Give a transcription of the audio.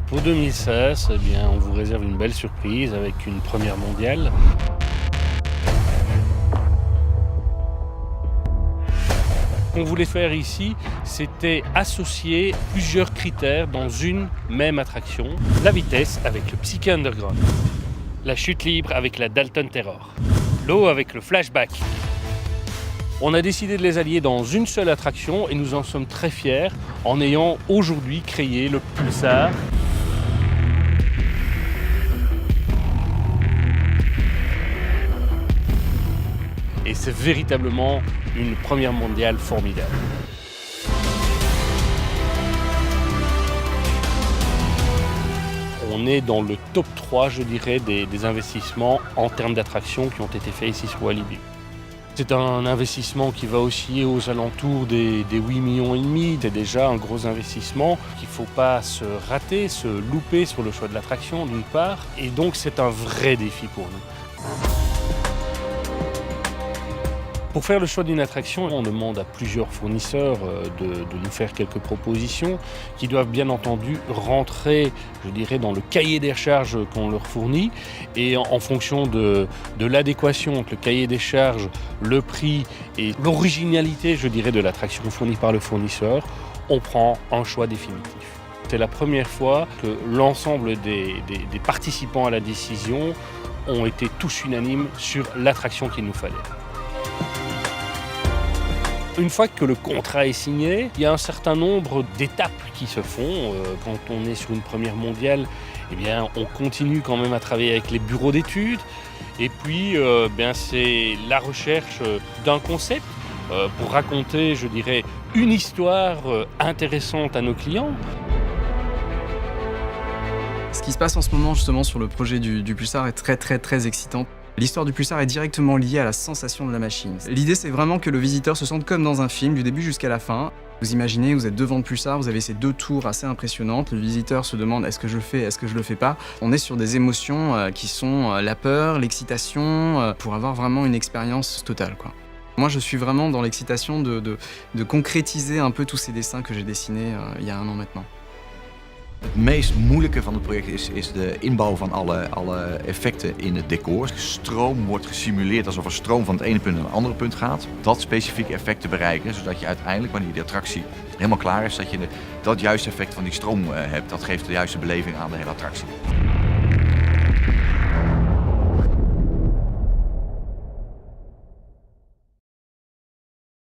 pour 2016, eh bien, on vous réserve une belle surprise avec une première mondiale. Ce qu'on voulait faire ici, c'était associer plusieurs critères dans une même attraction. La vitesse avec le Psyché Underground, la chute libre avec la Dalton Terror, l'eau avec le Flashback. On a décidé de les allier dans une seule attraction et nous en sommes très fiers en ayant aujourd'hui créé le Pulsar. Et c'est véritablement une première mondiale formidable. On est dans le top 3, je dirais, des investissements en termes d'attractions qui ont été faits ici sur Walibi. C'est un investissement qui va osciller aux alentours des 8,5 millions. C'est déjà un gros investissement qu'il ne faut pas se rater, se louper sur le choix de l'attraction d'une part. Et donc c'est un vrai défi pour nous. Pour faire le choix d'une attraction, on demande à plusieurs fournisseurs de nous faire quelques propositions qui doivent bien entendu rentrer, je dirais, dans le cahier des charges qu'on leur fournit. Et en fonction de l'adéquation entre le cahier des charges, le prix et l'originalité, je dirais, de l'attraction fournie par le fournisseur, on prend un choix définitif. C'est la première fois que l'ensemble des participants à la décision ont été tous unanimes sur l'attraction qu'il nous fallait. Une fois que le contrat est signé, il y a un certain nombre d'étapes qui se font. Quand on est sur une première mondiale, eh bien, on continue quand même à travailler avec les bureaux d'études. Et puis, c'est la recherche d'un concept pour raconter, je dirais, une histoire intéressante à nos clients. Ce qui se passe en ce moment justement sur le projet du Pulsar est très excitant. L'histoire du Pulsar est directement liée à la sensation de la machine. L'idée, c'est vraiment que le visiteur se sente comme dans un film, du début jusqu'à la fin. Vous imaginez, vous êtes devant le Pulsar, vous avez ces deux tours assez impressionnantes. Le visiteur se demande est-ce que je le fais, est-ce que je le fais pas. On est sur des émotions qui sont la peur, l'excitation, pour avoir vraiment une expérience totale, quoi. Moi, je suis vraiment dans l'excitation de concrétiser un peu tous ces dessins que j'ai dessinés il y a 1 an maintenant. Het meest moeilijke van het project is de inbouw van alle effecten in het decor. Stroom wordt gesimuleerd alsof er stroom van het ene punt naar het andere punt gaat. Dat specifieke effect te bereiken, zodat je uiteindelijk, wanneer de attractie helemaal klaar is, dat je dat juiste effect van die stroom hebt. Dat geeft de juiste beleving aan de hele attractie.